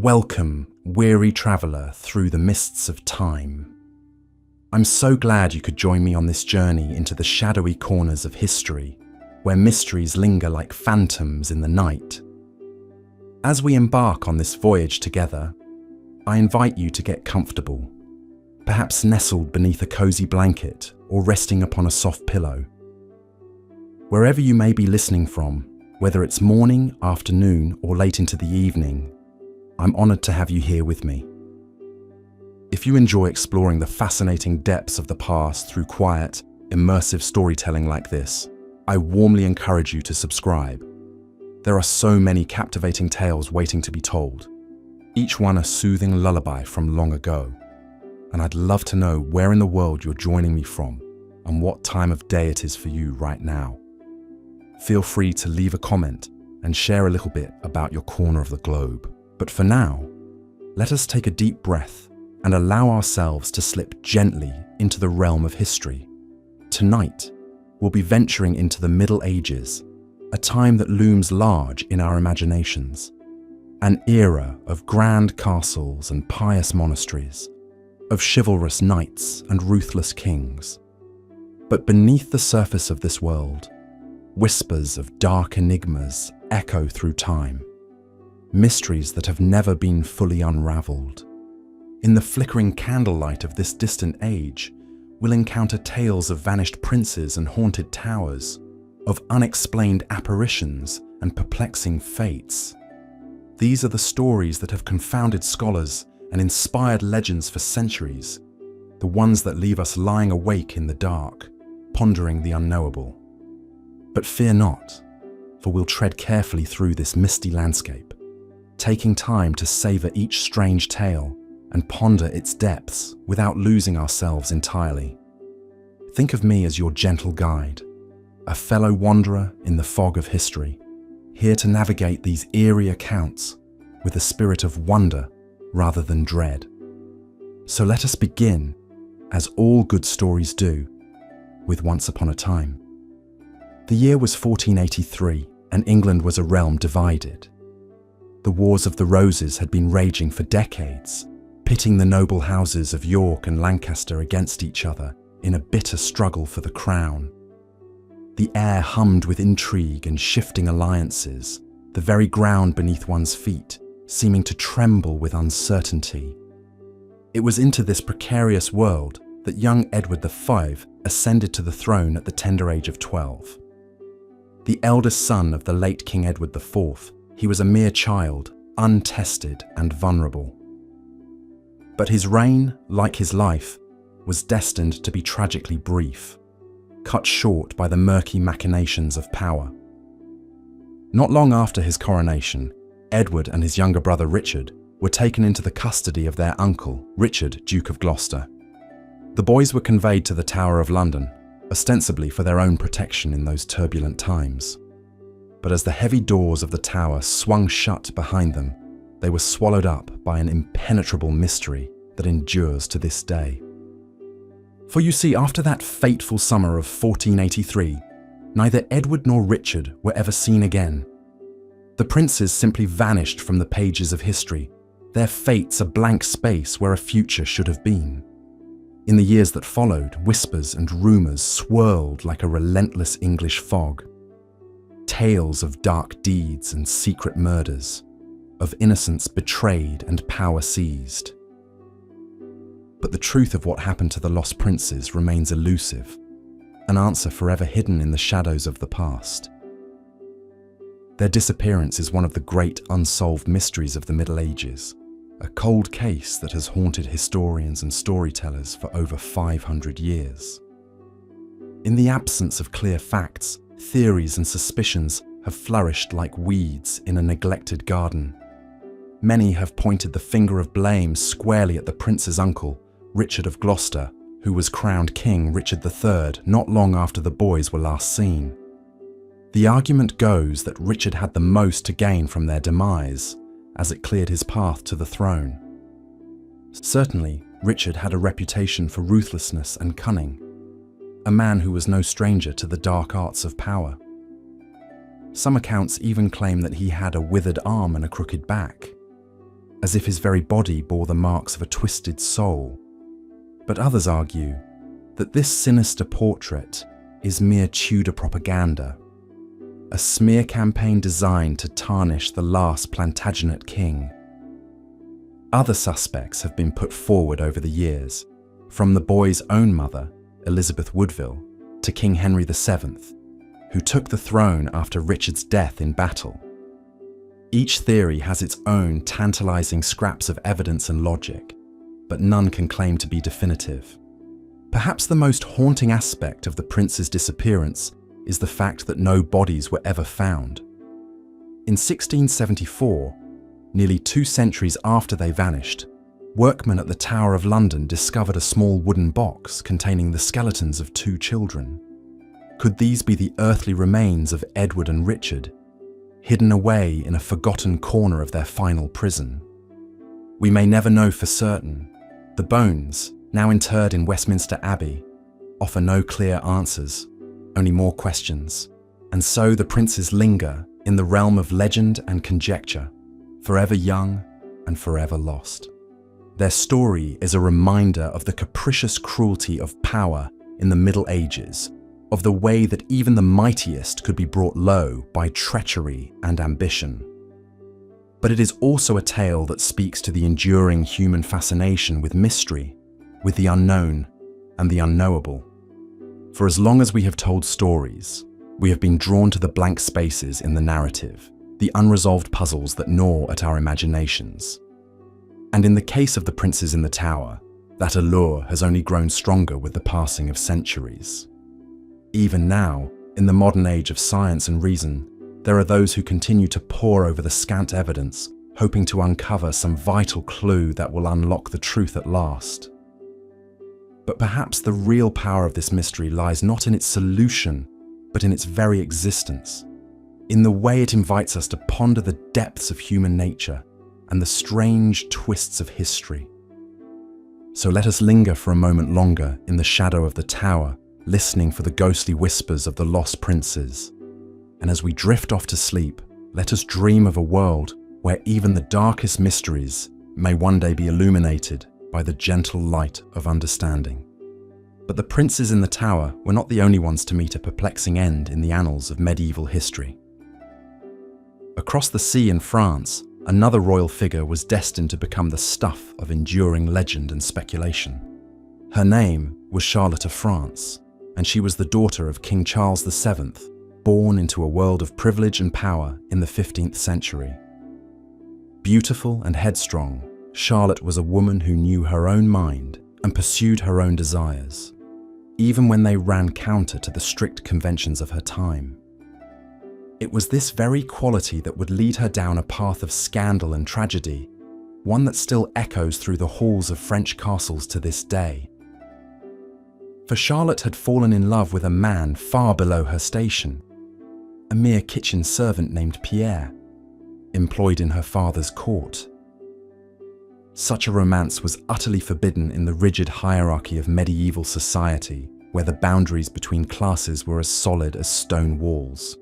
Welcome, weary traveller through the mists of time. I'm so glad you could join me on this journey into the shadowy corners of history, where mysteries linger like phantoms in the night. As we embark on this voyage together, I invite you to get comfortable, perhaps nestled beneath a cozy blanket or resting upon a soft pillow. Wherever you may be listening from, whether it's morning, afternoon, or late into the evening, I'm honoured to have you here with me. If you enjoy exploring the fascinating depths of the past through quiet, immersive storytelling like this, I warmly encourage you to subscribe. There are so many captivating tales waiting to be told, each one a soothing lullaby from long ago. And I'd love to know where in the world you're joining me from and what time of day it is for you right now. Feel free to leave a comment and share a little bit about your corner of the globe. But for now, let us take a deep breath and allow ourselves to slip gently into the realm of history. Tonight, we'll be venturing into the Middle Ages, a time that looms large in our imaginations, an era of grand castles and pious monasteries, of chivalrous knights and ruthless kings. But beneath the surface of this world, whispers of dark enigmas echo through time, mysteries that have never been fully unraveled. In the flickering candlelight of this distant age, we'll encounter tales of vanished princes and haunted towers, of unexplained apparitions and perplexing fates. These are the stories that have confounded scholars and inspired legends for centuries, the ones that leave us lying awake in the dark, pondering the unknowable. But fear not, for we'll tread carefully through this misty landscape, taking time to savour each strange tale and ponder its depths without losing ourselves entirely. Think of me as your gentle guide, a fellow wanderer in the fog of history, here to navigate these eerie accounts with a spirit of wonder rather than dread. So let us begin, as all good stories do, with Once Upon a Time. The year was 1483, and England was a realm divided. The Wars of the Roses had been raging for decades, pitting the noble houses of York and Lancaster against each other in a bitter struggle for the crown. The air hummed with intrigue and shifting alliances, the very ground beneath one's feet seeming to tremble with uncertainty. It was into this precarious world that young Edward V ascended to the throne at the tender age of 12. The eldest son of the late King Edward IV, he was a mere child, untested and vulnerable. But his reign, like his life, was destined to be tragically brief, cut short by the murky machinations of power. Not long after his coronation, Edward and his younger brother Richard were taken into the custody of their uncle, Richard, Duke of Gloucester. The boys were conveyed to the Tower of London, ostensibly for their own protection in those turbulent times. But as the heavy doors of the tower swung shut behind them, they were swallowed up by an impenetrable mystery that endures to this day. For you see, after that fateful summer of 1483, neither Edward nor Richard were ever seen again. The princes simply vanished from the pages of history, their fates a blank space where a future should have been. In the years that followed, whispers and rumours swirled like a relentless English fog. Tales of dark deeds and secret murders, of innocence betrayed and power seized. But the truth of what happened to the lost princes remains elusive, an answer forever hidden in the shadows of the past. Their disappearance is one of the great unsolved mysteries of the Middle Ages, a cold case that has haunted historians and storytellers for over 500 years. In the absence of clear facts, theories and suspicions have flourished like weeds in a neglected garden. Many have pointed the finger of blame squarely at the prince's uncle, Richard of Gloucester, who was crowned King Richard III not long after the boys were last seen. The argument goes that Richard had the most to gain from their demise, as it cleared his path to the throne. Certainly, Richard had a reputation for ruthlessness and cunning, a man who was no stranger to the dark arts of power. Some accounts even claim that he had a withered arm and a crooked back. as if his very body bore the marks of a twisted soul. But others argue that this sinister portrait is mere Tudor propaganda, a smear campaign designed to tarnish the last Plantagenet king. Other suspects have been put forward over the years, from the boy's own mother, Elizabeth Woodville, to King Henry VII, who took the throne after Richard's death in battle. Each theory has its own tantalizing scraps of evidence and logic, but none can claim to be definitive. Perhaps the most haunting aspect of the prince's disappearance is the fact that no bodies were ever found. In 1674, nearly 2 centuries after they vanished, workmen at the Tower of London discovered a small wooden box containing the skeletons of 2 children. Could these be the earthly remains of Edward and Richard, hidden away in a forgotten corner of their final prison? We may never know for certain. The bones, now interred in Westminster Abbey, offer no clear answers, only more questions. And so the princes linger in the realm of legend and conjecture, forever young and forever lost. Their story is a reminder of the capricious cruelty of power in the Middle Ages, of the way that even the mightiest could be brought low by treachery and ambition. But it is also a tale that speaks to the enduring human fascination with mystery, with the unknown and the unknowable. For as long as we have told stories, we have been drawn to the blank spaces in the narrative, the unresolved puzzles that gnaw at our imaginations. And in the case of the princes in the tower, that allure has only grown stronger with the passing of centuries. Even now, in the modern age of science and reason, there are those who continue to pore over the scant evidence, hoping to uncover some vital clue that will unlock the truth at last. But perhaps the real power of this mystery lies not in its solution, but in its very existence, in the way it invites us to ponder the depths of human nature and the strange twists of history. So let us linger for a moment longer in the shadow of the tower, listening for the ghostly whispers of the lost princes. And as we drift off to sleep, let us dream of a world where even the darkest mysteries may one day be illuminated by the gentle light of understanding. But the princes in the tower were not the only ones to meet a perplexing end in the annals of medieval history. Across the sea in France, another royal figure was destined to become the stuff of enduring legend and speculation. Her name was Charlotte of France, and she was the daughter of King Charles VII, born into a world of privilege and power in the 15th century. Beautiful and headstrong, Charlotte was a woman who knew her own mind and pursued her own desires, even when they ran counter to the strict conventions of her time. It was this very quality that would lead her down a path of scandal and tragedy, one that still echoes through the halls of French castles to this day. For Charlotte had fallen in love with a man far below her station, a mere kitchen servant named Pierre, employed in her father's court. Such a romance was utterly forbidden in the rigid hierarchy of medieval society, where the boundaries between classes were as solid as stone walls.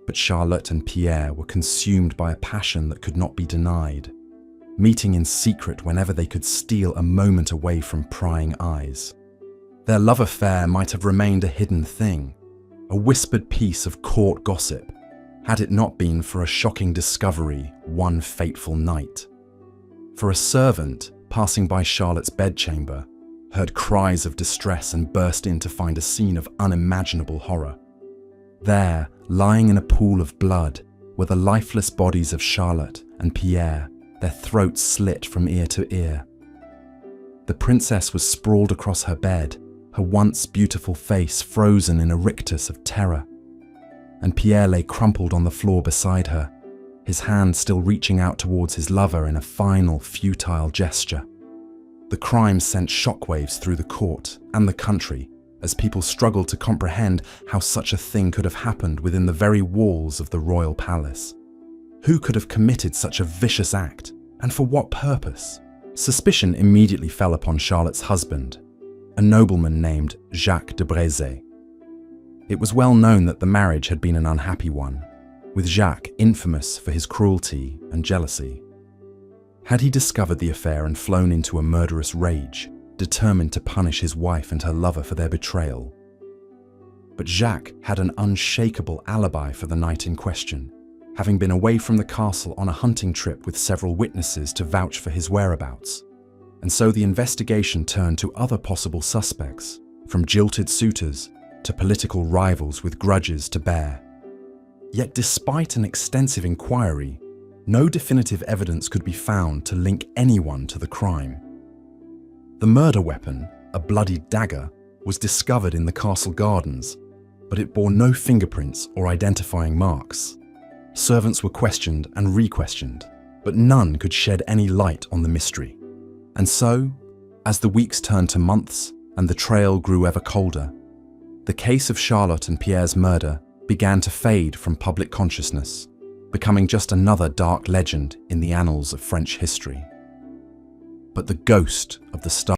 But Charlotte and Pierre were consumed by a passion that could not be denied, meeting in secret whenever they could steal a moment away from prying eyes. Their love affair might have remained a hidden thing, a whispered piece of court gossip, had it not been for a shocking discovery one fateful night. For a servant, passing by Charlotte's bedchamber, heard cries of distress and burst in to find a scene of unimaginable horror. There, lying in a pool of blood, were the lifeless bodies of Charlotte and Pierre, their throats slit from ear to ear. The princess was sprawled across her bed, her once beautiful face frozen in a rictus of terror, and Pierre lay crumpled on the floor beside her, his hand still reaching out towards his lover in a final, futile gesture. The crime sent shockwaves through the court and the country as people struggled to comprehend how such a thing could have happened within the very walls of the royal palace. Who could have committed such a vicious act, and for what purpose? Suspicion immediately fell upon Charlotte's husband, a nobleman named Jacques de Brézé. It was well known that the marriage had been an unhappy one, with Jacques infamous for his cruelty and jealousy. Had he discovered the affair and flown into a murderous rage, determined to punish his wife and her lover for their betrayal? But Jacques had an unshakable alibi for the night in question, having been away from the castle on a hunting trip with several witnesses to vouch for his whereabouts. And so the investigation turned to other possible suspects, from jilted suitors to political rivals with grudges to bear. Yet despite an extensive inquiry, no definitive evidence could be found to link anyone to the crime. The murder weapon, a bloody dagger, was discovered in the castle gardens, but it bore no fingerprints or identifying marks. Servants were questioned and re-questioned, but none could shed any light on the mystery. And so, as the weeks turned to months and the trail grew ever colder, the case of Charlotte and Pierre's murder began to fade from public consciousness, becoming just another dark legend in the annals of French history. But the ghost of the star